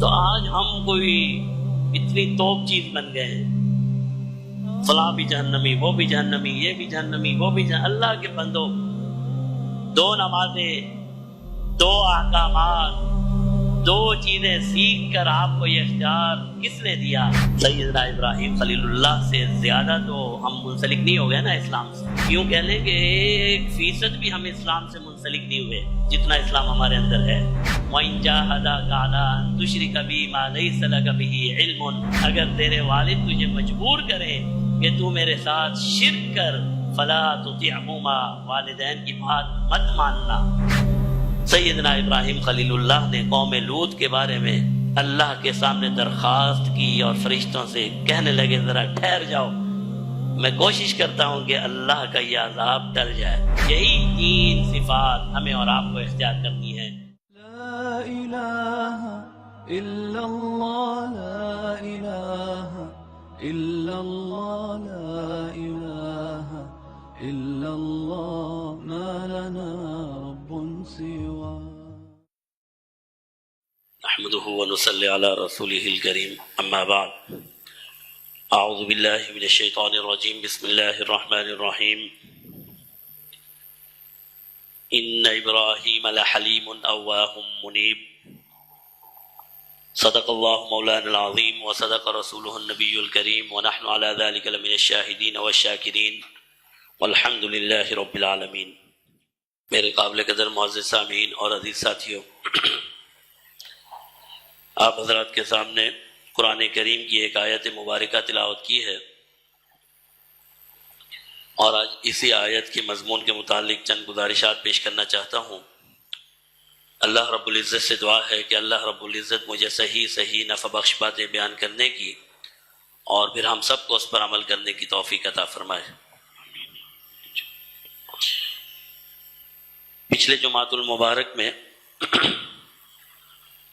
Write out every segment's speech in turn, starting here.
تو آج ہم کوئی اتنی توپ چیز بن گئے ہیں، فلاں بھی جہنمی، وہ بھی جہنمی، یہ بھی جہنمی، وہ بھی جہنمی۔ اللہ کے بندو، 2 نمازیں، 2 احکامات، 2 چیزیں سیکھ کر آپ کو یہ اختیار کس نے دیا؟ سیدنا ابراہیم خلیل اللہ سے زیادہ تو ہم منسلک نہیں ہو گئے نا اسلام سے۔ یوں کہہ لیں کہ 1% بھی ہم اسلام سے منسلک نہیں ہوئے جتنا اسلام ہمارے اندر ہے۔ وَإِن جَاهَدَاكَ عَلَىٰ أَن تُشْرِكَ بِي مَا لَيْسَ لَكَ بِهِ عِلْمٌ، اگر تیرے والد تجھے مجبور کرے کہ تو میرے ساتھ شرک کر، فَلَا تُطِعْهُمَا، والدین کی بات مت ماننا۔ سیدنا ابراہیم خلیل اللہ نے قوم لوط کے بارے میں اللہ کے سامنے درخواست کی اور فرشتوں سے کہنے لگے ذرا ٹھہر جاؤ، میں کوشش کرتا ہوں کہ اللہ کا یہ عذاب ٹل جائے۔ یہی 3 صفات ہمیں اور آپ کو اختیار کرنی ہے۔ لا الہ الا اللہ، لا الہ الا اللہ، لا الہ الا اللہ، ما لنا رب سوا۔ نحمده ونصلي على رسوله الكريم، اما بعد، اعوذ باللہ من الشیطان الرجیم، بسم اللہ الرحمن الرحیم۔ ان ابراہیم لحلیم اواہ منیب، صدق اللہ مولانا العظیم وصدق رسولہ النبی الکریم، ونحن على ذلك لمن الشاہدین والشاکرین، والحمد للہ رب العالمین۔ میرے قابل قدر معزز سامعین اور عزیز ساتھیوں، آپ حضرات کے سامنے قرآن کریم کی ایک آیت مبارکہ تلاوت کی ہے، اور آج اسی آیت کے مضمون کے متعلق چند گزارشات پیش کرنا چاہتا ہوں۔ اللہ رب العزت سے دعا ہے کہ اللہ رب العزت مجھے صحیح نفع بخش باتیں بیان کرنے کی اور پھر ہم سب کو اس پر عمل کرنے کی توفیق عطا فرمائے۔ پچھلے جمعۃ المبارک میں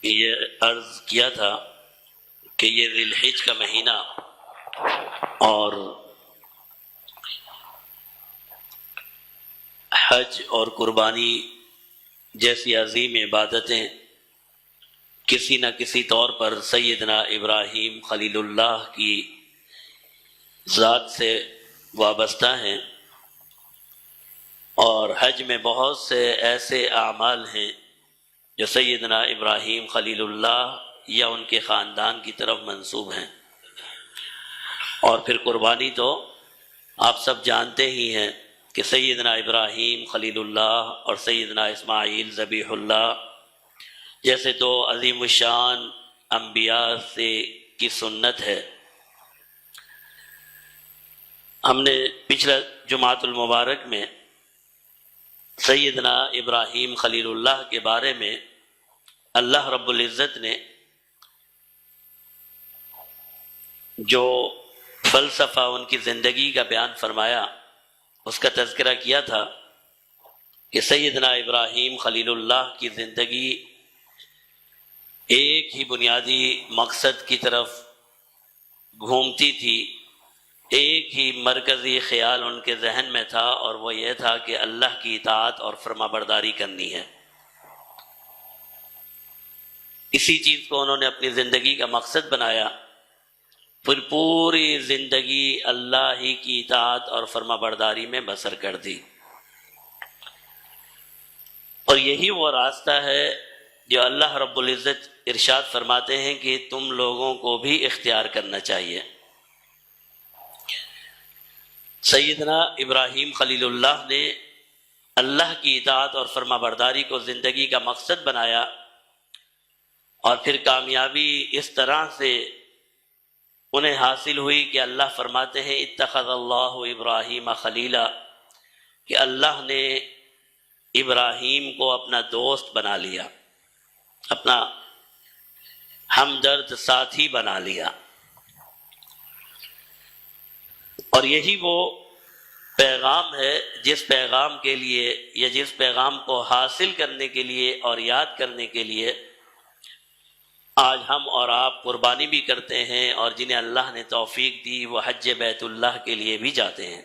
یہ عرض کیا تھا کہ یہ ذی الحج کا مہینہ اور حج اور قربانی جیسی عظیم عبادتیں کسی نہ کسی طور پر سیدنا ابراہیم خلیل اللہ کی ذات سے وابستہ ہیں، اور حج میں بہت سے ایسے اعمال ہیں جو سیدنا ابراہیم خلیل اللہ یا ان کے خاندان کی طرف منسوب ہیں، اور پھر قربانی تو آپ سب جانتے ہی ہیں کہ سیدنا ابراہیم خلیل اللہ اور سیدنا اسماعیل ذبیح اللہ جیسے 2 عظیم الشان انبیاء سے کی سنت ہے۔ ہم نے پچھلا جمعۃ المبارک میں سیدنا ابراہیم خلیل اللہ کے بارے میں اللہ رب العزت نے جو فلسفہ ان کی زندگی کا بیان فرمایا اس کا تذکرہ کیا تھا کہ سیدنا ابراہیم خلیل اللہ کی زندگی ایک ہی بنیادی مقصد کی طرف گھومتی تھی، ایک ہی مرکزی خیال ان کے ذہن میں تھا، اور وہ یہ تھا کہ اللہ کی اطاعت اور فرما برداری کرنی ہے۔ اسی چیز کو انہوں نے اپنی زندگی کا مقصد بنایا، پھر پوری زندگی اللہ ہی کی اطاعت اور فرما برداری میں بسر کر دی، اور یہی وہ راستہ ہے جو اللہ رب العزت ارشاد فرماتے ہیں کہ تم لوگوں کو بھی اختیار کرنا چاہیے۔ سیدنا ابراہیم خلیل اللہ نے اللہ کی اطاعت اور فرما برداری کو زندگی کا مقصد بنایا، اور پھر کامیابی اس طرح سے انہیں حاصل ہوئی کہ اللہ فرماتے ہیں اتخذ اللہ ابراہیم خلیلا، کہ اللہ نے ابراہیم کو اپنا دوست بنا لیا، اپنا ہمدرد ساتھی بنا لیا۔ اور یہی وہ پیغام ہے جس پیغام کے لیے یا جس پیغام کو حاصل کرنے کے لیے اور یاد کرنے کے لیے آج ہم اور آپ قربانی بھی کرتے ہیں، اور جنہیں اللہ نے توفیق دی وہ حج بیت اللہ کے لیے بھی جاتے ہیں۔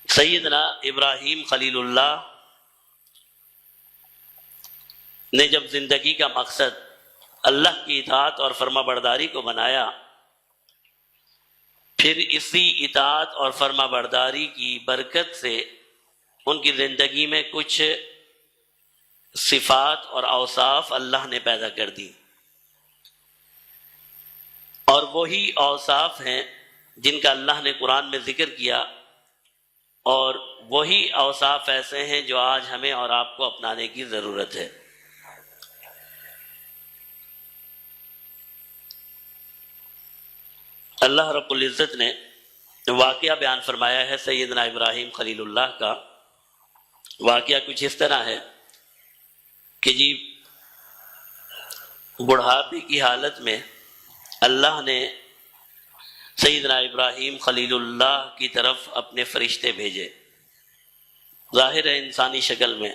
سیدنا ابراہیم خلیل اللہ نے جب زندگی کا مقصد اللہ کی اطاعت اور فرما برداری کو بنایا، پھر اسی اطاعت اور فرما برداری کی برکت سے ان کی زندگی میں کچھ صفات اور اوصاف اللہ نے پیدا کر دی، اور وہی اوصاف ہیں جن کا اللہ نے قرآن میں ذکر کیا، اور وہی اوصاف ایسے ہیں جو آج ہمیں اور آپ کو اپنانے کی ضرورت ہے۔ اللہ رب العزت نے واقعہ بیان فرمایا ہے سیدنا ابراہیم خلیل اللہ کا۔ واقعہ کچھ اس طرح ہے کہ جی بڑھاپے کی حالت میں اللہ نے سیدنا ابراہیم خلیل اللہ کی طرف اپنے فرشتے بھیجے، ظاہر ہے انسانی شکل میں۔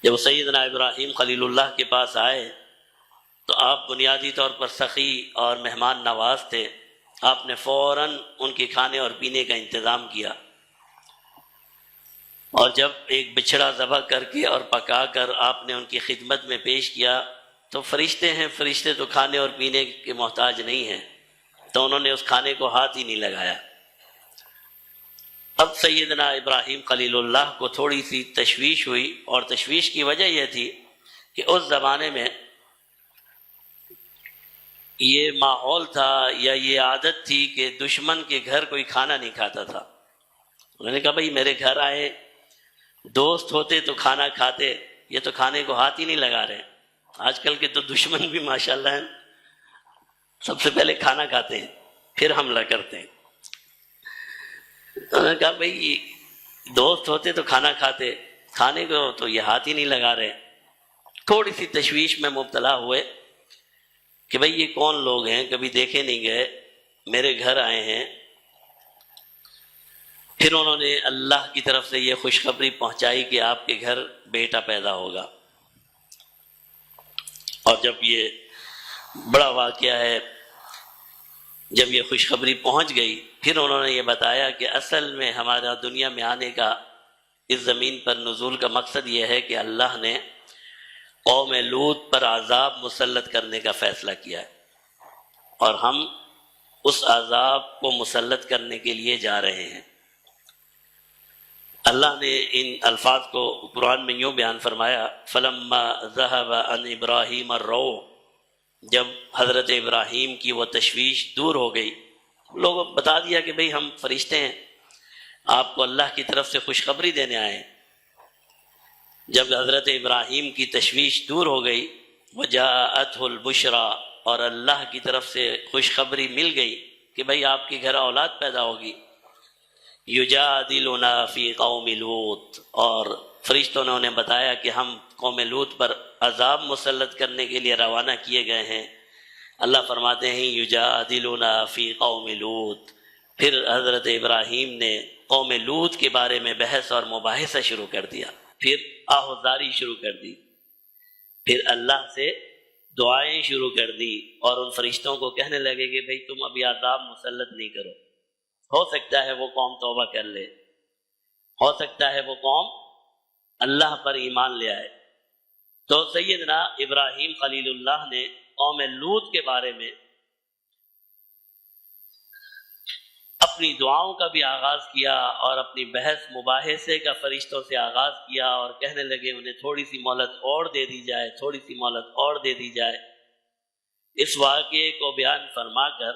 جب سیدنا ابراہیم خلیل اللہ کے پاس آئے تو آپ بنیادی طور پر سخی اور مہمان نواز تھے۔ آپ نے فوراً ان کے کھانے اور پینے کا انتظام کیا، اور جب ایک بچڑا ذبح کر کے اور پکا کر آپ نے ان کی خدمت میں پیش کیا تو فرشتے ہیں، فرشتے تو کھانے اور پینے کے محتاج نہیں ہیں، تو انہوں نے اس کھانے کو ہاتھ ہی نہیں لگایا۔ اب سیدنا ابراہیم خلیل اللہ کو تھوڑی سی تشویش ہوئی، اور تشویش کی وجہ یہ تھی کہ اس زمانے میں یہ ماحول تھا یا یہ عادت تھی کہ دشمن کے گھر کوئی کھانا نہیں کھاتا تھا۔ انہوں نے کہا بھائی میرے گھر آئے دوست ہوتے تو کھانا کھاتے، یہ تو کھانے کو ہاتھ ہی نہیں لگا رہے۔ آج کل کے تو دشمن بھی ماشاءاللہ ہیں، سب سے پہلے کھانا کھاتے ہیں پھر حملہ کرتے ہیں۔ انہوں نے کہا بھائی دوست ہوتے تو کھانا کھاتے، کھانے کو تو یہ ہاتھ ہی نہیں لگا رہے۔ تھوڑی سی تشویش میں مبتلا ہوئے کہ بھئی یہ کون لوگ ہیں، کبھی دیکھے نہیں گئے، میرے گھر آئے ہیں۔ پھر انہوں نے اللہ کی طرف سے یہ خوشخبری پہنچائی کہ آپ کے گھر بیٹا پیدا ہوگا۔ اور جب یہ بڑا واقعہ ہے، جب یہ خوشخبری پہنچ گئی، پھر انہوں نے یہ بتایا کہ اصل میں ہمارا دنیا میں آنے کا، اس زمین پر نزول کا مقصد یہ ہے کہ اللہ نے قوم لوط پر عذاب مسلط کرنے کا فیصلہ کیا ہے، اور ہم اس عذاب کو مسلط کرنے کے لیے جا رہے ہیں۔ اللہ نے ان الفاظ کو قرآن میں یوں بیان فرمایا، فَلَمَّا ذَهَبَ عَنْ إِبْرَاهِيمَ الرَّوْعُ، جب حضرت ابراہیم کی وہ تشویش دور ہو گئی، لوگوں کو بتا دیا کہ بھئی ہم فرشتے ہیں، آپ کو اللہ کی طرف سے خوشخبری دینے آئے ہیں۔ جب حضرت ابراہیم کی تشویش دور ہو گئی، وَجَاءَتْهُ الْبُشْرَى، اور اللہ کی طرف سے خوشخبری مل گئی کہ بھئی آپ کے گھر اولاد پیدا ہوگی، یجادلنا فی قوم لوط، اور فرشتوں نے انہیں بتایا کہ ہم قوم لوط پر عذاب مسلط کرنے کے لیے روانہ کیے گئے ہیں۔ اللہ فرماتے ہیں یجادلنا فی قوم لوط، پھر حضرت ابراہیم نے قوم لوط کے بارے میں بحث اور مباحثہ شروع کر دیا، پھر آہوازاری شروع کر دی، پھر اللہ سے دعائیں شروع کر دی، اور ان فرشتوں کو کہنے لگے کہ بھئی تم ابھی عذاب مسلط نہیں کرو، ہو سکتا ہے وہ قوم توبہ کر لے، ہو سکتا ہے وہ قوم اللہ پر ایمان لے آئے۔ تو سیدنا ابراہیم خلیل اللہ نے قوم لوط کے بارے میں اپنی دعاؤں کا بھی آغاز کیا، اور اپنی بحث مباحثے کا فرشتوں سے آغاز کیا، اور کہنے لگے انہیں تھوڑی سی مہلت اور دے دی جائے، تھوڑی سی مہلت اور دے دی جائے۔ اس واقعے کو بیان فرما کر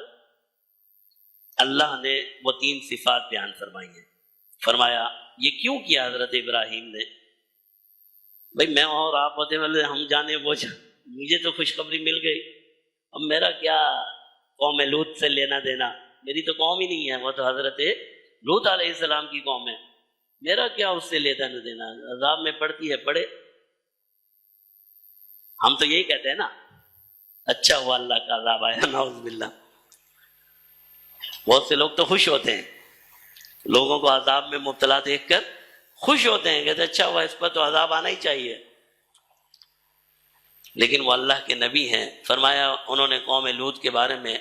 اللہ نے وہ 3 صفات بیان فرمائی ہیں۔ فرمایا یہ کیوں کیا حضرت ابراہیم نے؟ بھئی میں اور آپ ہوتے والے ہم جانے وہ مجھے تو خوشخبری مل گئی، اب میرا کیا قوم لوط سے لینا دینا، میری تو قوم ہی نہیں ہے، وہ تو حضرت لوط علیہ السلام کی قوم ہے، میرا کیا اس سے لینا دینا، عذاب میں پڑتی ہے پڑے۔ ہم تو یہی کہتے ہیں نا، اچھا ہوا اللہ کا عذاب آیا، نعوذ باللہ۔ بہت سے لوگ تو خوش ہوتے ہیں، لوگوں کو عذاب میں مبتلا دیکھ کر خوش ہوتے ہیں، کہتے ہیں اچھا ہوا، اس پر تو عذاب آنا ہی چاہیے۔ لیکن وہ اللہ کے نبی ہیں، فرمایا انہوں نے قوم لوط کے بارے میں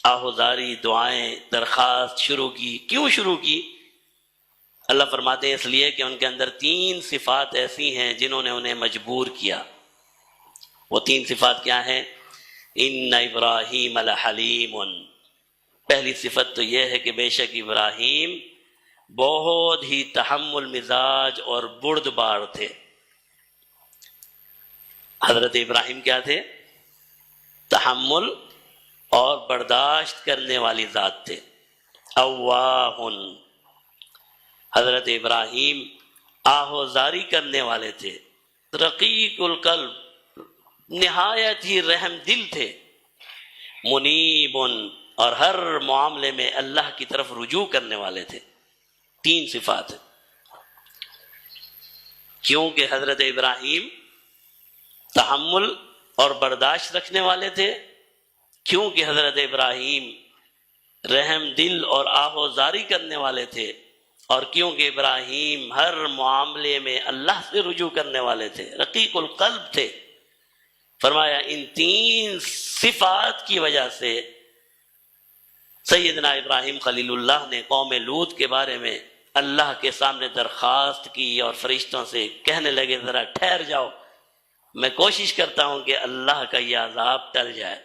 آہوزاری، دعائیں، درخواست شروع کی۔ کیوں شروع کی؟ اللہ فرماتے ہیں اس لیے کہ ان کے اندر 3 صفات ایسی ہیں جنہوں نے انہیں مجبور کیا۔ وہ 3 صفات کیا ہیں؟ ان ابراہیم لحلیم، پہلی صفت تو یہ ہے کہ بے شک ابراہیم بہت ہی تحمل مزاج اور بردبار تھے۔ حضرت ابراہیم کیا تھے؟ تحمل اور برداشت کرنے والی ذات تھے۔ اواہ، حضرت ابراہیم آہوزاری کرنے والے تھے۔ رقیق القلب، نہایت ہی رحم دل تھے۔ منیب، اور ہر معاملے میں اللہ کی طرف رجوع کرنے والے تھے۔ 3 صفات ہیں۔ کیونکہ حضرت ابراہیم تحمل اور برداشت رکھنے والے تھے، کیونکہ حضرت ابراہیم رحم دل اور آہوزاری کرنے والے تھے، اور کیونکہ ابراہیم ہر معاملے میں اللہ سے رجوع کرنے والے تھے، رقیق القلب تھے۔ فرمایا ان 3 صفات کی وجہ سے سیدنا ابراہیم خلیل اللہ نے قوم لوط کے بارے میں اللہ کے سامنے درخواست کی اور فرشتوں سے کہنے لگے ذرا ٹھہر جاؤ، میں کوشش کرتا ہوں کہ اللہ کا یہ عذاب ٹل جائے۔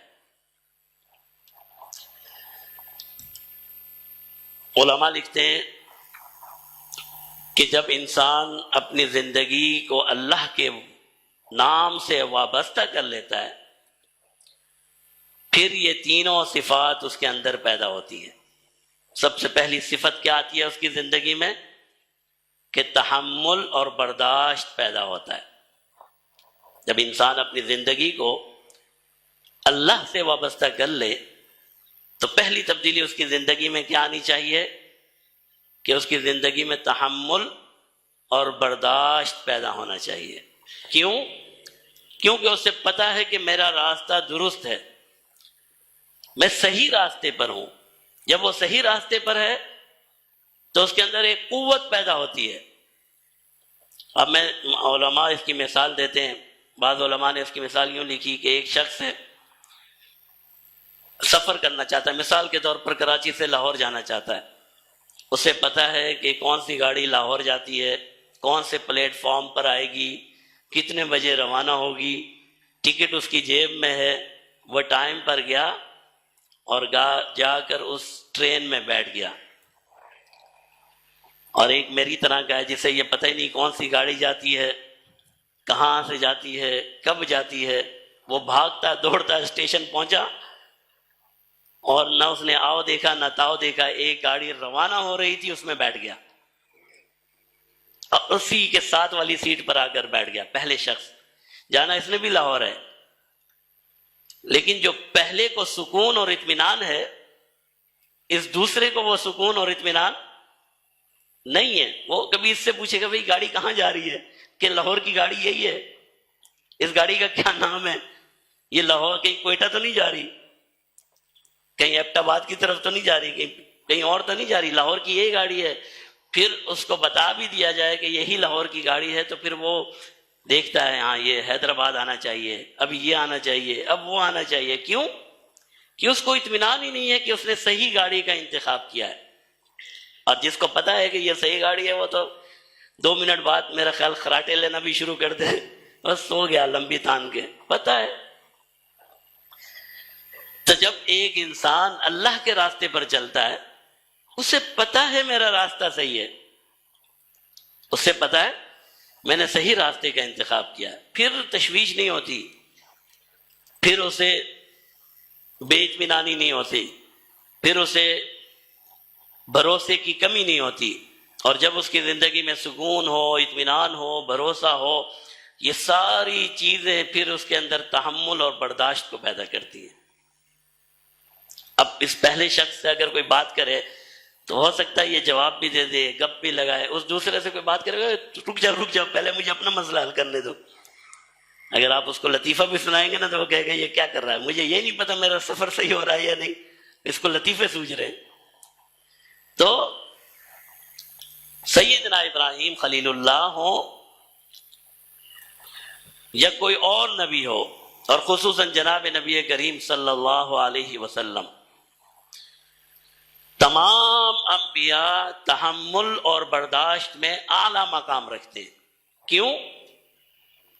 علماء لکھتے ہیں کہ جب انسان اپنی زندگی کو اللہ کے نام سے وابستہ کر لیتا ہے، پھر یہ تینوں صفات اس کے اندر پیدا ہوتی ہیں۔ سب سے پہلی صفت کیا آتی ہے اس کی زندگی میں؟ کہ تحمل اور برداشت پیدا ہوتا ہے۔ جب انسان اپنی زندگی کو اللہ سے وابستہ کر لے تو پہلی تبدیلی اس کی زندگی میں کیا آنی چاہیے؟ کہ اس کی زندگی میں تحمل اور برداشت پیدا ہونا چاہیے۔ کیوں؟ کیونکہ اسے پتا ہے کہ میرا راستہ درست ہے، میں صحیح راستے پر ہوں۔ جب وہ صحیح راستے پر ہے تو اس کے اندر ایک قوت پیدا ہوتی ہے۔ اب میں علماء اس کی مثال دیتے ہیں، بعض علماء نے اس کی مثال یوں لکھی کہ ایک شخص ہے، سفر کرنا چاہتا ہے، مثال کے طور پر کراچی سے لاہور جانا چاہتا ہے۔ اسے پتا ہے کہ کون سی گاڑی لاہور جاتی ہے، کون سے پلیٹ فارم پر آئے گی، کتنے بجے روانہ ہوگی، ٹکٹ اس کی جیب میں ہے۔ وہ ٹائم پر گیا اور جا کر اس ٹرین میں بیٹھ گیا، اور ایک میری طرح کا ہے جسے یہ پتہ ہی نہیں کون سی گاڑی جاتی ہے، کہاں سے جاتی ہے، کب جاتی ہے۔ وہ بھاگتا دوڑتا اسٹیشن پہنچا اور نہ اس نے آؤ دیکھا نہ تاؤ دیکھا، ایک گاڑی روانہ ہو رہی تھی اس میں بیٹھ گیا اور اسی کے ساتھ والی سیٹ پر آ کر بیٹھ گیا۔ پہلے شخص جانا اس نے بھی لاہور ہے، لیکن جو پہلے کو سکون اور اطمینان ہے، اس دوسرے کو وہ سکون اور اطمینان نہیں ہے۔ وہ کبھی اس سے پوچھے گا بھئی گاڑی کہاں جا رہی ہے، کہ لاہور کی گاڑی یہی ہے، اس گاڑی کا کیا نام ہے، یہ لاہور کہیں کوئٹہ تو نہیں جا رہی، کہیں ایبٹ آباد کی طرف تو نہیں جا رہی، کہیں اور تو نہیں جا رہی، لاہور کی یہی گاڑی ہے۔ پھر اس کو بتا بھی دیا جائے کہ یہی لاہور کی گاڑی ہے تو پھر وہ دیکھتا ہے ہاں یہ حیدرآباد آنا چاہیے، اب یہ آنا چاہیے، اب وہ آنا چاہیے۔ کیوں؟ کہ اس کو اطمینان ہی نہیں ہے کہ اس نے صحیح گاڑی کا انتخاب کیا ہے۔ اور جس کو پتا ہے کہ یہ صحیح گاڑی ہے وہ تو 2 منٹ بعد میرا خیال خراٹے لینا بھی شروع کر دے، بس سو گیا لمبی تان کے، پتا ہے۔ تو جب ایک انسان اللہ کے راستے پر چلتا ہے، اسے پتا ہے میرا راستہ صحیح ہے، اسے پتا ہے میں نے صحیح راستے کا انتخاب کیا ہے، پھر تشویش نہیں ہوتی، پھر اسے بے اطمینانی نہیں ہوتی، پھر اسے بھروسے کی کمی نہیں ہوتی۔ اور جب اس کی زندگی میں سکون ہو، اطمینان ہو، بھروسہ ہو، یہ ساری چیزیں پھر اس کے اندر تحمل اور برداشت کو پیدا کرتی ہیں۔ اب اس پہلے شخص سے اگر کوئی بات کرے تو ہو سکتا ہے یہ جواب بھی دے دے، گپ بھی لگائے۔ اس دوسرے سے کوئی بات کرے گا، رک جاؤ پہلے مجھے اپنا مسئلہ حل کرنے دو۔ اگر آپ اس کو لطیفہ بھی سنائیں گے نا تو وہ کہے گا یہ کیا کر رہا ہے، مجھے یہ نہیں پتا میرا سفر صحیح ہو رہا ہے یا نہیں، اس کو لطیفے سوچ رہے ہیں۔ تو سیدنا ابراہیم خلیل اللہ ہو یا کوئی اور نبی ہو، اور خصوصاً جناب نبی کریم صلی اللہ علیہ وسلم، تمام انبیاء تحمل اور برداشت میں اعلیٰ مقام رکھتے ہیں. کیوں؟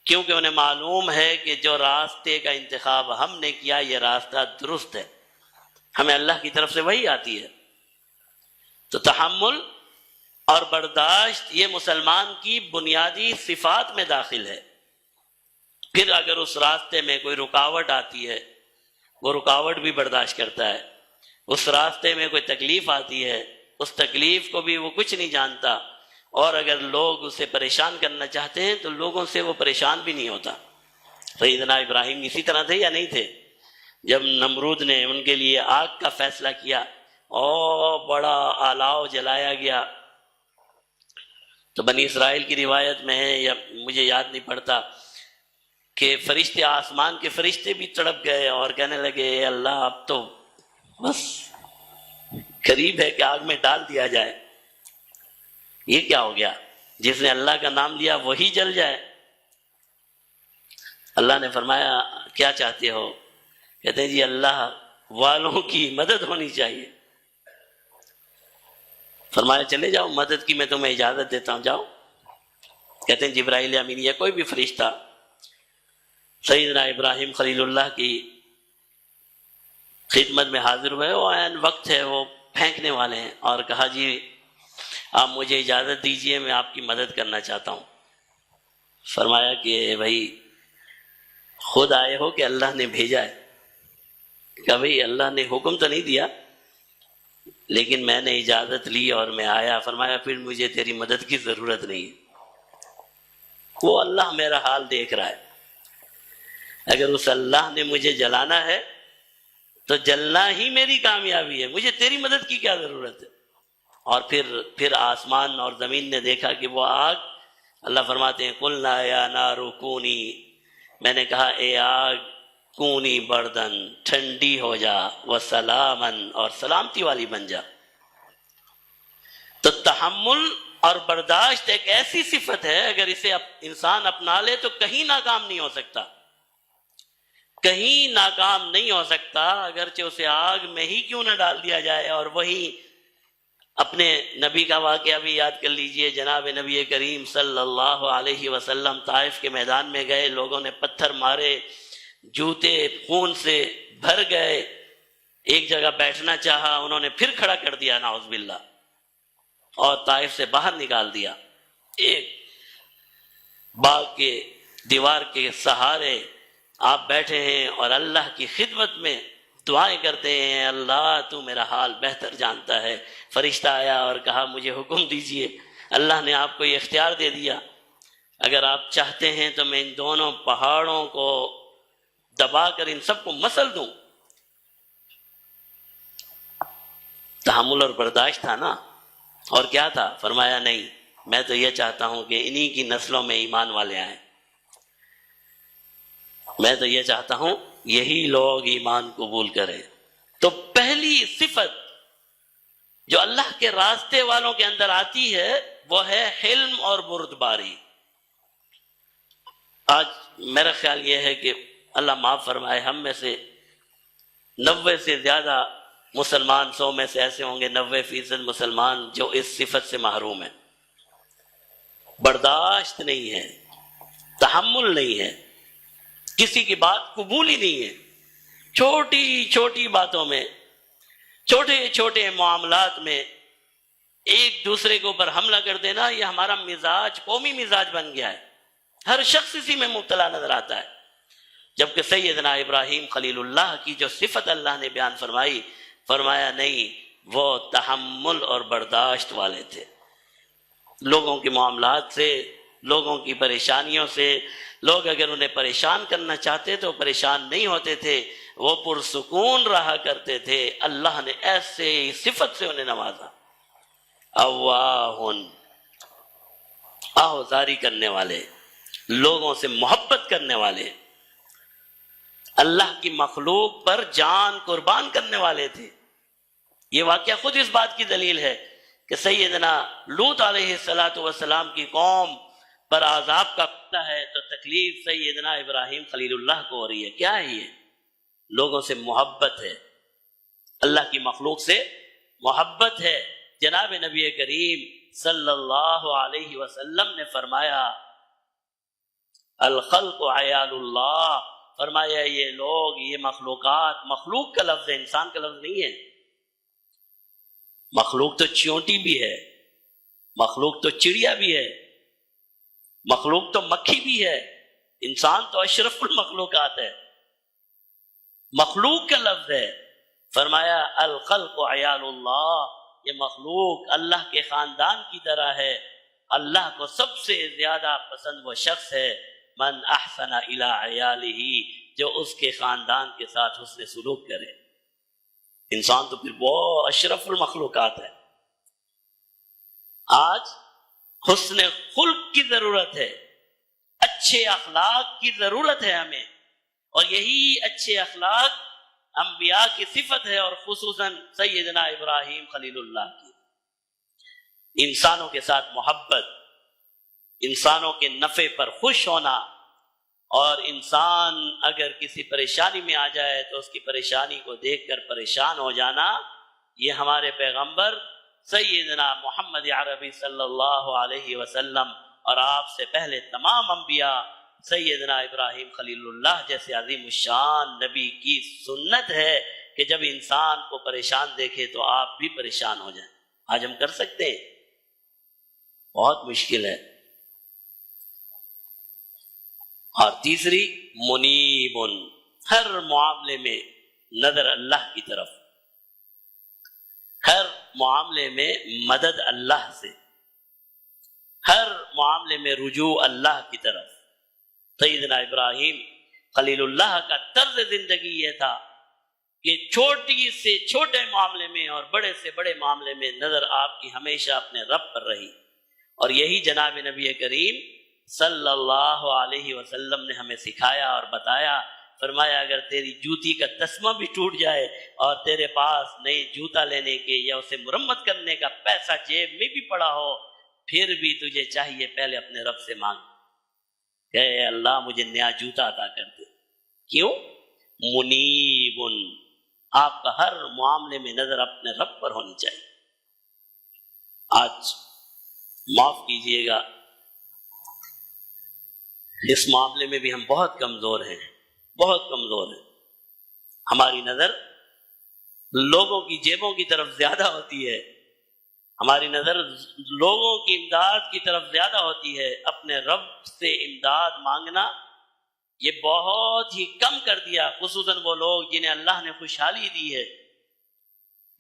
کیونکہ انہیں معلوم ہے کہ جو راستے کا انتخاب ہم نے کیا یہ راستہ درست ہے، ہمیں اللہ کی طرف سے وہی آتی ہے. تو تحمل اور برداشت یہ مسلمان کی بنیادی صفات میں داخل ہے. پھر اگر اس راستے میں کوئی رکاوٹ آتی ہے وہ رکاوٹ بھی برداشت کرتا ہے. اس راستے میں کوئی تکلیف آتی ہے اس تکلیف کو بھی وہ کچھ نہیں جانتا. اور اگر لوگ اسے پریشان کرنا چاہتے ہیں تو لوگوں سے وہ پریشان بھی نہیں ہوتا. سیدنا ابراہیم اسی طرح تھے یا نہیں تھے؟ جب نمرود نے ان کے لیے آگ کا فیصلہ کیا اور بڑا آلاؤ جلایا گیا تو بنی اسرائیل کی روایت میں ہے یا مجھے یاد نہیں پڑتا کہ فرشتے آسمان کے فرشتے بھی تڑپ گئے اور کہنے لگے اے اللہ اب تو بس قریب ہے کہ آگ میں ڈال دیا جائے. یہ کیا ہو گیا؟ جس نے اللہ کا نام لیا وہی جل جائے. اللہ نے فرمایا کیا چاہتے ہو؟ کہتے ہیں جی اللہ والوں کی مدد ہونی چاہیے. فرمایا چلے جاؤ مدد کی میں تمہیں اجازت دیتا ہوں جاؤ. کہتے ہیں جبرائیل امین یا کوئی بھی فرشتہ سیدنا ابراہیم خلیل اللہ کی خدمت میں حاضر ہوئے. وہ عین وقت ہے وہ پھینکنے والے ہیں اور کہا جی آپ مجھے اجازت دیجئے میں آپ کی مدد کرنا چاہتا ہوں. فرمایا کہ بھائی خود آئے ہو کہ اللہ نے بھیجا ہے؟ کہا بھائی اللہ نے حکم تو نہیں دیا لیکن میں نے اجازت لی اور میں آیا. فرمایا پھر مجھے تیری مدد کی ضرورت نہیں ہے. وہ اللہ میرا حال دیکھ رہا ہے. اگر اس اللہ نے مجھے جلانا ہے تو جلنا ہی میری کامیابی ہے، مجھے تیری مدد کی کیا ضرورت ہے. اور پھر آسمان اور زمین نے دیکھا کہ وہ آگ، اللہ فرماتے ہیں قلنا یا نار کونی، میں نے کہا اے آگ کونی بردن، ٹھنڈی ہو جا، وسلامن، اور سلامتی والی بن جا. تو تحمل اور برداشت ایک ایسی صفت ہے اگر اسے انسان اپنا لے تو کہیں ناکام نہیں ہو سکتا، کہیں ناکام نہیں ہو سکتا، اگرچہ اسے آگ میں ہی کیوں نہ ڈال دیا جائے. اور وہی اپنے نبی کا واقعہ بھی یاد کر لیجئے. جناب نبی کریم صلی اللہ علیہ وسلم طائف کے میدان میں گئے، لوگوں نے پتھر مارے، جوتے خون سے بھر گئے. ایک جگہ بیٹھنا چاہا انہوں نے پھر کھڑا کر دیا نعوذ باللہ اور طائف سے باہر نکال دیا. ایک باغ کے دیوار کے سہارے آپ بیٹھے ہیں اور اللہ کی خدمت میں دعائیں کرتے ہیں، اللہ تو میرا حال بہتر جانتا ہے. فرشتہ آیا اور کہا مجھے حکم دیجئے، اللہ نے آپ کو یہ اختیار دے دیا، اگر آپ چاہتے ہیں تو میں ان دونوں پہاڑوں کو دبا کر ان سب کو مسل دوں. تحمل اور برداشت تھا نا. اور کیا تھا؟ فرمایا نہیں، میں تو یہ چاہتا ہوں کہ انہی کی نسلوں میں ایمان والے آئیں، میں تو یہ چاہتا ہوں یہی لوگ ایمان قبول کریں. تو پہلی صفت جو اللہ کے راستے والوں کے اندر آتی ہے وہ ہے حلم اور بردباری. آج میرا خیال یہ ہے کہ اللہ معاف فرمائے ہم میں سے 90 سے زیادہ مسلمان، 100 میں سے ایسے ہوں گے 90% مسلمان جو اس صفت سے محروم ہیں. برداشت نہیں ہے، تحمل نہیں ہے، کسی کی بات قبول ہی نہیں ہے. چھوٹی چھوٹی باتوں میں، چھوٹے چھوٹے معاملات میں ایک دوسرے کے اوپر حملہ کر دینا، یہ ہمارا مزاج، قومی مزاج بن گیا ہے. ہر شخص اسی میں مبتلا نظر آتا ہے. جبکہ سیدنا ابراہیم خلیل اللہ کی جو صفت اللہ نے بیان فرمائی، فرمایا نہیں وہ تحمل اور برداشت والے تھے. لوگوں کے معاملات سے، لوگوں کی پریشانیوں سے، لوگ اگر انہیں پریشان کرنا چاہتے تو پریشان نہیں ہوتے تھے، وہ پرسکون رہا کرتے تھے. اللہ نے ایسے صفت سے انہیں نوازا. اواہن، آہوزاری کرنے والے، لوگوں سے محبت کرنے والے، اللہ کی مخلوق پر جان قربان کرنے والے تھے. یہ واقعہ خود اس بات کی دلیل ہے کہ سیدنا لوط علیہ السلام کی قوم پر عذاب کا پتہ ہے تو تکلیف سیدنا ابراہیم خلیل اللہ کو ہو رہی ہے. کیا ہے یہ؟ لوگوں سے محبت ہے، اللہ کی مخلوق سے محبت ہے. جناب نبی کریم صلی اللہ علیہ وسلم نے فرمایا الخلق عیال اللہ، فرمایا یہ لوگ، یہ مخلوقات، مخلوق کا لفظ ہے، انسان کا لفظ نہیں ہے. مخلوق تو چیونٹی بھی ہے، مخلوق تو چڑیا بھی ہے، مخلوق تو مکھی بھی ہے، انسان تو اشرف المخلوقات ہے. مخلوق کا لفظ ہے. فرمایا الخلق عیال اللہ، یہ مخلوق اللہ کے خاندان کی طرح ہے. اللہ کو سب سے زیادہ پسند وہ شخص ہے من احسن الی عیالہ، جو اس کے خاندان کے ساتھ حسن سلوک کرے. انسان تو پھر وہ اشرف المخلوقات ہے. آج حسن خلق کی ضرورت ہے، اچھے اخلاق کی ضرورت ہے ہمیں، اور یہی اچھے اخلاق انبیاء کی صفت ہے، اور خصوصاً سیدنا ابراہیم خلیل اللہ کی. انسانوں کے ساتھ محبت، انسانوں کے نفع پر خوش ہونا، اور انسان اگر کسی پریشانی میں آ جائے تو اس کی پریشانی کو دیکھ کر پریشان ہو جانا، یہ ہمارے پیغمبر سیدنا محمد عربی صلی اللہ علیہ وسلم اور آپ سے پہلے تمام انبیاء سیدنا ابراہیم خلیل اللہ جیسے عظیم الشان نبی کی سنت ہے کہ جب انسان کو پریشان دیکھے تو آپ بھی پریشان ہو جائیں. آج ہم کر سکتے ہیں؟ بہت مشکل ہے. اور تیسری منیب، ہر معاملے میں نظر اللہ کی طرف، ہر معاملے میں مدد اللہ سے، ہر معاملے میں رجوع اللہ کی طرف. سیدنا ابراہیم خلیل اللہ کا طرز زندگی یہ تھا کہ چھوٹی سے چھوٹے معاملے میں اور بڑے سے بڑے معاملے میں نظر آپ کی ہمیشہ اپنے رب پر رہی. اور یہی جناب نبی کریم صلی اللہ علیہ وسلم نے ہمیں سکھایا اور بتایا. فرمایا اگر تیری جوتی کا تسمہ بھی ٹوٹ جائے اور تیرے پاس نئی جوتا لینے کے یا اسے مرمت کرنے کا پیسہ جیب میں بھی پڑا ہو، پھر بھی تجھے چاہیے پہلے اپنے رب سے مانگ کہ اے اللہ مجھے نیا جوتا عطا کر دے. کیوں؟ منیب، آپ کا ہر معاملے میں نظر اپنے رب پر ہونی چاہیے. آج معاف کیجئے گا، اس معاملے میں بھی ہم بہت کمزور ہیں، بہت کمزور ہیں. ہماری نظر لوگوں کی جیبوں کی طرف زیادہ ہوتی ہے، ہماری نظر لوگوں کی امداد کی طرف زیادہ ہوتی ہے. اپنے رب سے امداد مانگنا یہ بہت ہی کم کر دیا، خصوصاً وہ لوگ جنہیں اللہ نے خوشحالی دی ہے،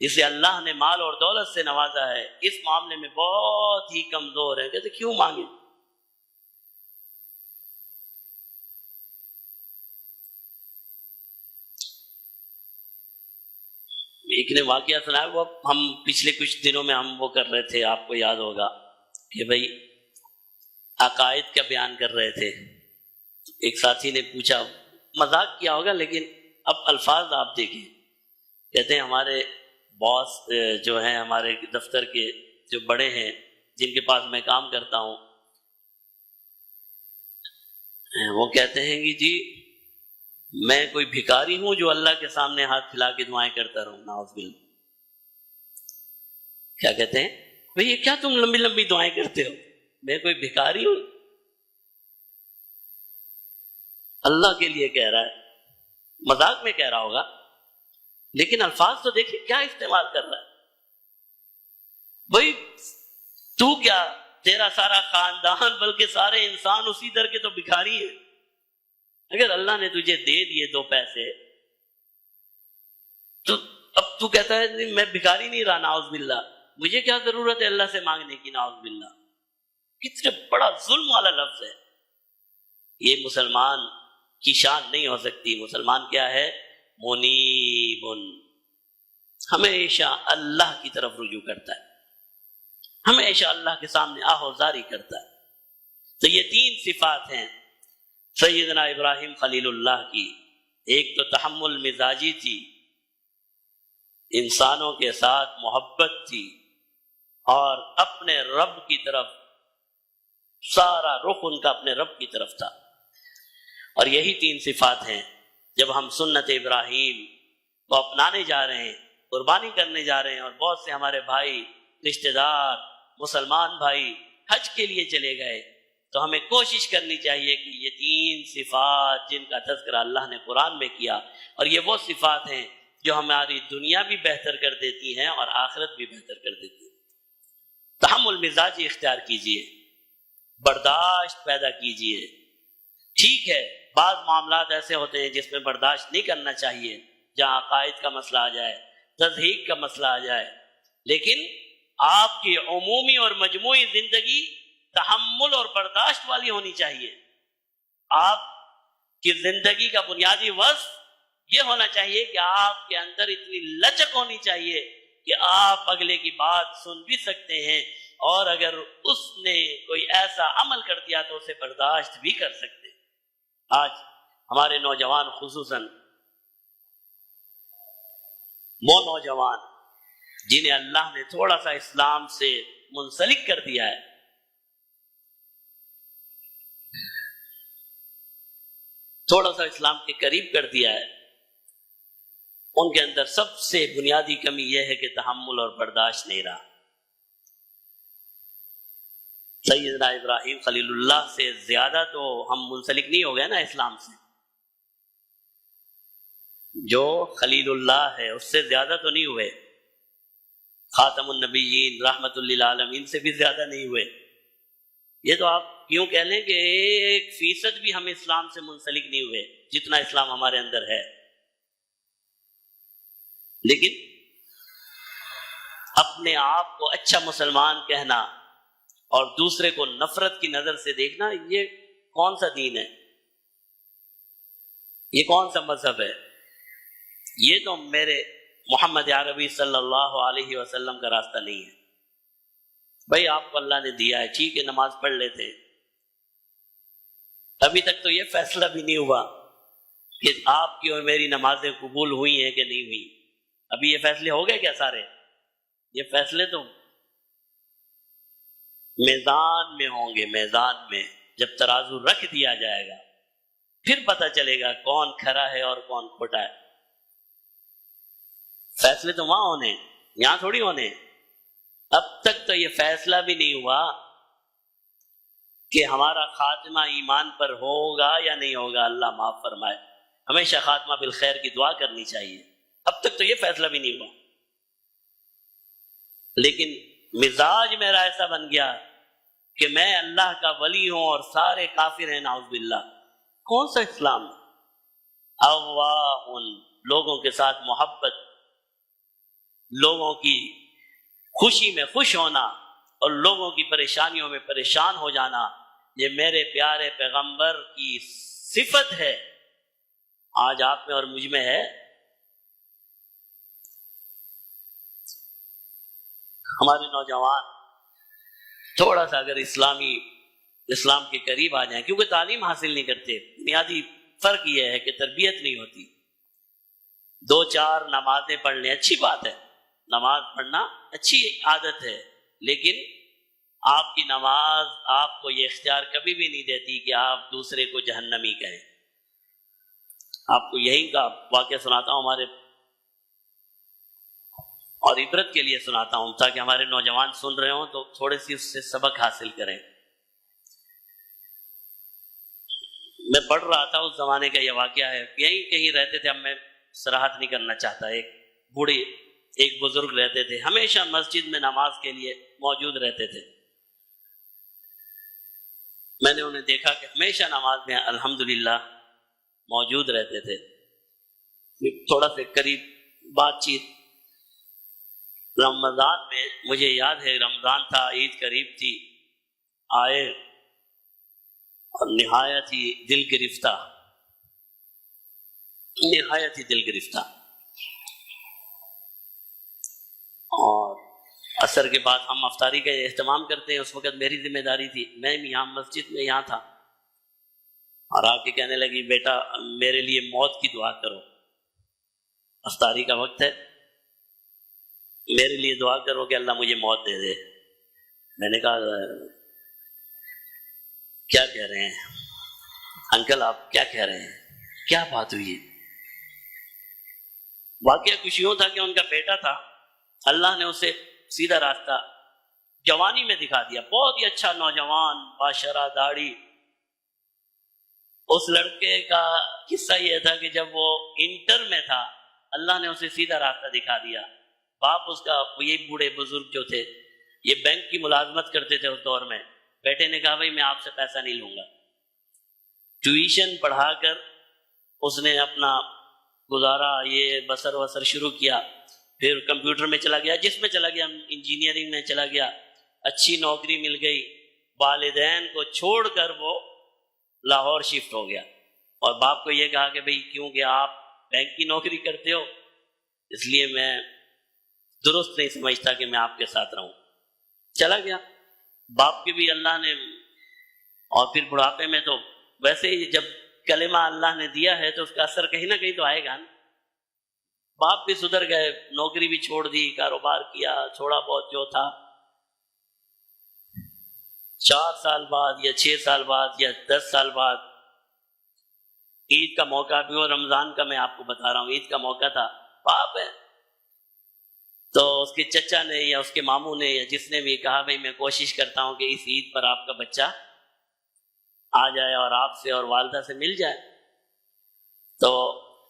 جسے اللہ نے مال اور دولت سے نوازا ہے. اس معاملے میں بہت ہی کمزور ہیں. کہتے کیوں مانگیں؟ ایک نے واقعہ سنا ہے، وہ ہم پچھلے کچھ دنوں میں ہم وہ کر رہے تھے، آپ کو یاد ہوگا کہ بھئی عقائد کا بیان کر رہے تھے. ایک ساتھی نے پوچھا، مذاق کیا ہوگا لیکن اب الفاظ آپ دیکھیں. کہتے ہیں ہمارے باس جو ہیں، ہمارے دفتر کے جو بڑے ہیں جن کے پاس میں کام کرتا ہوں، وہ کہتے ہیں کہ جی میں کوئی بھکاری ہوں جو اللہ کے سامنے ہاتھ پھیلا کے دعائیں کرتا رہوں. نعوذ باللہ. کیا کہتے ہیں؟ بھئی یہ کیا تم لمبی لمبی دعائیں کرتے ہو؟ میں کوئی بھکاری ہوں؟ اللہ کے لیے کہہ رہا ہے، مذاق میں کہہ رہا ہوگا لیکن الفاظ تو دیکھیں کیا استعمال کر رہا ہے. بھئی تو کیا، تیرا سارا خاندان بلکہ سارے انسان اسی در کے تو بھکاری ہیں. اگر اللہ نے تجھے دے دیے 2 پیسے تو اب تو کہتا ہے میں بھکاری نہیں رہا. نعوذ باللہ. مجھے کیا ضرورت ہے اللہ سے مانگنے کی؟ نعوذ باللہ. کتنے بڑا ظلم والا لفظ ہے یہ. مسلمان کی شان نہیں ہو سکتی. مسلمان کیا ہے؟ منیب، ہمیشہ اللہ کی طرف رجوع کرتا ہے، ہمیشہ اللہ کے سامنے آہوزاری کرتا ہے. تو یہ 3 صفات ہیں سیدنا ابراہیم خلیل اللہ کی. ایک تو تحمل مزاجی تھی، انسانوں کے ساتھ محبت تھی، اور اپنے رب کی طرف سارا رخ ان کا اپنے رب کی طرف تھا. اور یہی 3 صفات ہیں جب ہم سنت ابراہیم کو اپنانے جا رہے ہیں قربانی کرنے جا رہے ہیں، اور بہت سے ہمارے بھائی رشتہ دار مسلمان بھائی حج کے لیے چلے گئے، تو ہمیں کوشش کرنی چاہیے کہ یہ 3 صفات جن کا تذکرہ اللہ نے قرآن میں کیا، اور یہ وہ صفات ہیں جو ہماری دنیا بھی بہتر کر دیتی ہیں اور آخرت بھی بہتر کر دیتی ہیں۔ تحمل مزاجی اختیار کیجئے، برداشت پیدا کیجئے۔ ٹھیک ہے، بعض معاملات ایسے ہوتے ہیں جس میں برداشت نہیں کرنا چاہیے، جہاں عقائد کا مسئلہ آ جائے، تضحیق کا مسئلہ آ جائے، لیکن آپ کی عمومی اور مجموعی زندگی تحمل اور برداشت والی ہونی چاہیے۔ آپ کی زندگی کا بنیادی وصف یہ ہونا چاہیے کہ آپ کے اندر اتنی لچک ہونی چاہیے کہ آپ اگلے کی بات سن بھی سکتے ہیں، اور اگر اس نے کوئی ایسا عمل کر دیا تو اسے برداشت بھی کر سکتے ہیں۔ آج ہمارے نوجوان، خصوصاً وہ نوجوان جنہیں اللہ نے تھوڑا سا اسلام سے منسلک کر دیا ہے، تھوڑا سا اسلام کے قریب کر دیا ہے، ان کے اندر سب سے بنیادی کمی یہ ہے کہ تحمل اور برداشت نہیں رہا۔ سیدنا ابراہیم خلیل اللہ سے زیادہ تو ہم منسلک نہیں ہو گئے نا اسلام سے، جو خلیل اللہ ہے اس سے زیادہ تو نہیں ہوئے، خاتم النبیین رحمت للعالمین سے بھی زیادہ نہیں ہوئے۔ یہ تو آپ یوں کہہ لیں کہ 1% بھی ہم اسلام سے منسلک نہیں ہوئے جتنا اسلام ہمارے اندر ہے۔ لیکن اپنے آپ کو اچھا مسلمان کہنا اور دوسرے کو نفرت کی نظر سے دیکھنا، یہ کون سا دین ہے؟ یہ کون سا مذہب ہے؟ یہ تو میرے محمد عربی صلی اللہ علیہ وسلم کا راستہ نہیں ہے۔ بھائی آپ کو اللہ نے دیا ہے، ٹھیک ہے، نماز پڑھ لیتے، ابھی تک تو یہ فیصلہ بھی نہیں ہوا کہ آپ کی اور میری نمازیں قبول ہوئی ہیں کہ نہیں ہوئی۔ ابھی یہ فیصلے ہو گئے کیا سارے؟ یہ فیصلے تو میدان میں ہوں گے، میدان میں جب ترازو رکھ دیا جائے گا پھر پتہ چلے گا کون کھرا ہے اور کون کھوٹا ہے۔ فیصلے تو وہاں ہونے، یہاں تھوڑی ہونے۔ اب تک تو یہ فیصلہ بھی نہیں ہوا کہ ہمارا خاتمہ ایمان پر ہوگا یا نہیں ہوگا، اللہ معاف فرمائے۔ ہمیشہ خاتمہ بالخیر کی دعا کرنی چاہیے۔ اب تک تو یہ فیصلہ بھی نہیں ہوا، لیکن مزاج میرا ایسا بن گیا کہ میں اللہ کا ولی ہوں اور سارے کافر ہیں، نعوذ باللہ۔ کون سا اسلام؟ اواہ، لوگوں کے ساتھ محبت، لوگوں کی خوشی میں خوش ہونا اور لوگوں کی پریشانیوں میں پریشان ہو جانا، یہ میرے پیارے پیغمبر کی صفت ہے، آج آپ میں اور مجھ میں ہے۔ ہمارے نوجوان تھوڑا سا اگر اسلام کے قریب آ جائیں، کیونکہ تعلیم حاصل نہیں کرتے، بنیادی فرق یہ ہے کہ تربیت نہیں ہوتی۔ 2-4 نمازیں پڑھ لیں، اچھی بات ہے، نماز پڑھنا اچھی عادت ہے، لیکن آپ کی نماز آپ کو یہ اختیار کبھی بھی نہیں دیتی کہ آپ دوسرے کو جہنمی کہیں۔ آپ کو یہی کا واقعہ سناتا ہوں ہمارے، اور عبرت کے لیے سناتا ہوں تاکہ ہمارے نوجوان سن رہے ہوں تو تھوڑے سی اس سے سبق حاصل کریں۔ میں پڑھ رہا تھا، اس زمانے کا یہ واقعہ ہے، یہیں کہیں رہتے تھے، اب میں صراحت نہیں کرنا چاہتا، ایک بزرگ رہتے تھے، ہمیشہ مسجد میں نماز کے لیے موجود رہتے تھے۔ میں نے انہیں دیکھا کہ ہمیشہ نماز میں الحمدللہ موجود رہتے تھے۔ تھوڑا سے قریب بات چیت، رمضان میں مجھے یاد ہے، رمضان تھا، عید قریب تھی، آئے اور نہایت ہی دل گرفتہ، نہایت ہی دل گرفتہ، اور عصر کے بعد ہم افطاری کا اہتمام کرتے ہیں، اس وقت میری ذمہ داری تھی، میں بھی یہاں مسجد میں یہاں تھا، اور آ کے کہنے لگی بیٹا میرے لیے موت کی دعا کرو، افطاری کا وقت ہے، میرے لیے دعا کرو کہ اللہ مجھے موت دے دے۔ میں نے کہا کیا کہہ رہے ہیں انکل، آپ کیا کہہ رہے ہیں، کیا بات ہوئی ہے؟ واقعہ کچھ یوں تھا کہ ان کا بیٹا تھا، اللہ نے اسے سیدھا راستہ جوانی میں دکھا دیا، بہت ہی اچھا نوجوان، باشرہ، داڑھی۔ اس لڑکے کا قصہ یہ تھا کہ جب وہ انٹر میں تھا اللہ نے اسے سیدھا راستہ دکھا دیا۔ باپ اس کا، یہ بوڑھے بزرگ جو تھے یہ بینک کی ملازمت کرتے تھے اس دور میں، بیٹے نے کہا بھائی میں آپ سے پیسہ نہیں لوں گا۔ ٹیوشن پڑھا کر اس نے اپنا گزارا، یہ بسر وسر شروع کیا، پھر کمپیوٹر میں چلا گیا، جس میں چلا گیا، انجینئرنگ میں چلا گیا، اچھی نوکری مل گئی، والدین کو چھوڑ کر وہ لاہور شفٹ ہو گیا، اور باپ کو یہ کہا کہ بھئی کیونکہ آپ بینک کی نوکری کرتے ہو اس لیے میں درست نہیں سمجھتا کہ میں آپ کے ساتھ رہوں۔ چلا گیا باپ کے بھی اللہ نے، اور پھر بڑھاپے میں تو ویسے ہی جب کلمہ اللہ نے دیا ہے تو اس کا اثر کہیں نہ کہیں تو آئے گا نا۔ باپ بھی سدھر گئے، نوکری بھی چھوڑ دی، کاروبار کیا، تھوڑا بہت جو تھا۔ 4 سال بعد یا 6 سال بعد یا 10 سال بعد عید کا موقع بھی، اور رمضان کا میں آپ کو بتا رہا ہوں، عید کا موقع تھا، باپ ہے تو اس کے چچا نے یا اس کے ماموں نے یا جس نے بھی کہا بھائی میں کوشش کرتا ہوں کہ اس عید پر آپ کا بچہ آ جائے اور آپ سے اور والدہ سے مل جائے۔ تو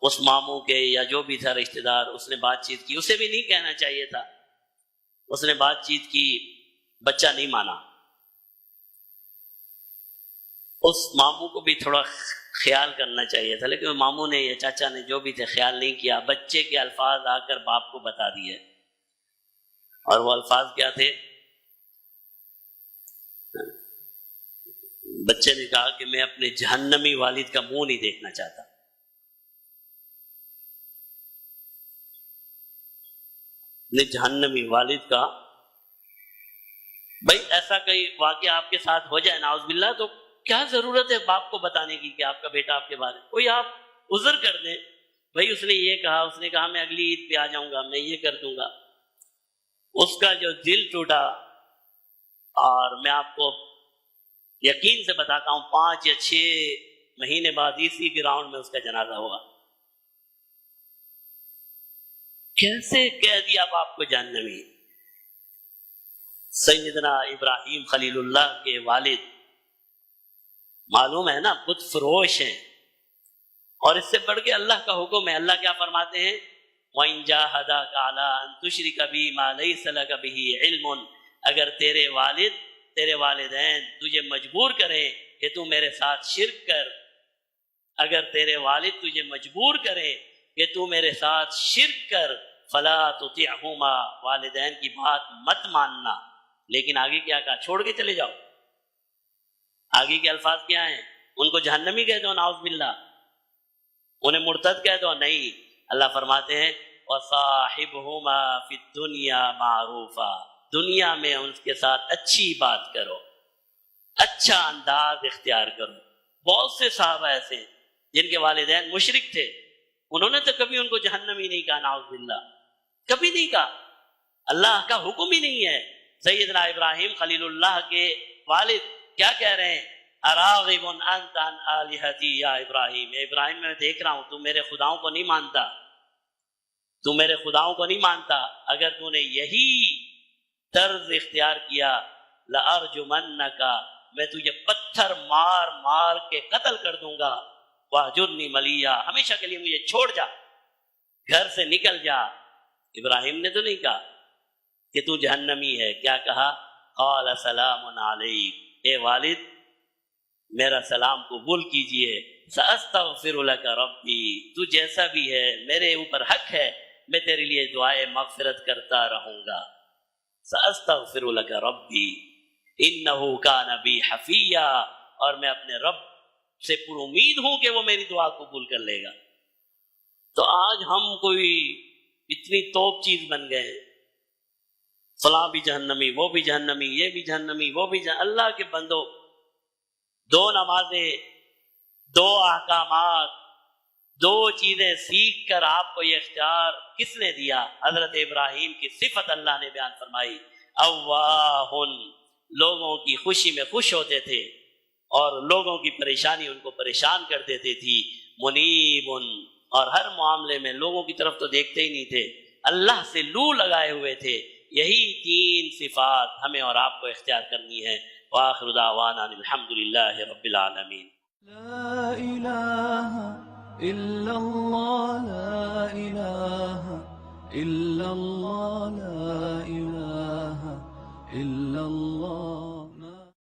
اس ماموں کے یا جو بھی تھا رشتہ دار، اس نے بات چیت کی، اسے بھی نہیں کہنا چاہیے تھا، اس نے بات چیت کی، بچہ نہیں مانا۔ اس ماموں کو بھی تھوڑا خیال کرنا چاہیے تھا، لیکن ماموں نے یا چاچا نے جو بھی تھے خیال نہیں کیا، بچے کے الفاظ آ کر باپ کو بتا دیے، اور وہ الفاظ کیا تھے؟ بچے نے کہا کہ میں اپنے جہنمی والد کا منہ نہیں دیکھنا چاہتا۔ اپنے جہنمی والد کا، بھائی ایسا کوئی واقعہ آپ کے ساتھ ہو جائے نعوذ باللہ تو کیا ضرورت ہے باپ کو بتانے کی کہ آپ کا بیٹا آپ کے بارے میں، کوئی آپ عذر کر دیں، بھائی اس نے یہ کہا، اس نے کہا میں اگلی عید پہ آ جاؤں گا، میں یہ کر دوں گا۔ اس کا جو دل ٹوٹا، اور میں آپ کو یقین سے بتاتا ہوں 5 یا 6 مہینے بعد اسی گراؤنڈ میں اس کا جنازہ ہوا۔ کیسے کہہ دیا باپ کو جہنمی؟ سیدنا ابراہیم خلیل اللہ کے والد، معلوم ہے نا بت فروش ہیں، اور اس سے بڑھ کے اللہ کا حکم ہے۔ اللہ کیا فرماتے ہیں؟ وَإِن جَاهَدَاكَ عَلَىٰ أَن تُشْرِكَ بِي مَا لَيْسَ لَكَ بِهِ عِلْمٌ، اگر تیرے والد، تیرے والدین تجھے مجبور کریں کہ تو میرے ساتھ شرک کر، اگر تیرے والد تجھے مجبور کریں کہ تو میرے ساتھ شرک کر، فَلَا تُطِعْهُمَا، والدین کی بات مت ماننا۔ لیکن آگے کیا کہا؟ چھوڑ کے چلے جاؤ۔ آگے کے الفاظ کیا ہیں؟ ان کو جہنمی کہہ دو نعوذ باللہ، انہیں مرتد کہہ دو؟ نہیں، اللہ فرماتے ہیں وَصَاحِبْهُمَا فِي الدُّنْيَا مَعْرُوفًا، دنیا میں ان کے ساتھ اچھی بات کرو، اچھا انداز اختیار کرو۔ بہت سے صحابہ ایسے ہیں جن کے والدین مشرک تھے، انہوں نے تو کبھی ان کو جہنمی نہیں کہا نعوذ باللہ، کبھی نہیں کہا، اللہ کا حکم ہی نہیں ہے۔ سیدنا ابراہیم خلیل اللہ کے والد کیا کہہ رہے ہیں؟ اراغب انت عن الہتی یا ابراہیم، ابراہیم میں دیکھ رہا ہوں تو میرے خداؤں کو نہیں مانتا، تو میرے خداؤں کو نہیں مانتا، اگر تو نے یہی طرز اختیار کیا لارجمنک، میں تجھے پتھر مار مار کے قتل کر دوں گا، واہجرنی ملیا، ہمیشہ کے لیے مجھے چھوڑ جا، گھر سے نکل جا۔ ابراہیم نے تو نہیں کہا کہ تو جہنمی ہے، کیا کہا؟ قال سلام علیک، اے والد میرا سلام قبول کیجئے، سأستغفر لک ربی، تو جیسا بھی ہے میرے اوپر حق ہے، میں تیرے لیے دعائے مغفرت کرتا رہوں گا۔ سأستغفر لک ربی انہ کان بی حفیا، اور میں اپنے رب سے پر امید ہوں کہ وہ میری دعا قبول کر لے گا۔ تو آج ہم کوئی اتنی توپ چیز بن گئے، فلاں بھی جہنمی، وہ بھی جہنمی، یہ بھی جہنمی، وہ بھی جہنمی۔ اللہ کے بندو، 2 نمازیں، 2 احکامات، 2 چیزیں سیکھ کر آپ کو یہ اختیار کس نے دیا؟ حضرت ابراہیم کی صفت اللہ نے بیان فرمائی، اواہن، لوگوں کی خوشی میں خوش ہوتے تھے اور لوگوں کی پریشانی ان کو پریشان کر دیتی تھی، منیب، اور ہر معاملے میں لوگوں کی طرف تو دیکھتے ہی نہیں تھے، اللہ سے لو لگائے ہوئے تھے۔ یہی 3 صفات ہمیں اور آپ کو اختیار کرنی ہے۔ وآخر دعوانا الحمدللہ رب العالمین۔ لا إله إلا الله لا إله إلا الله لا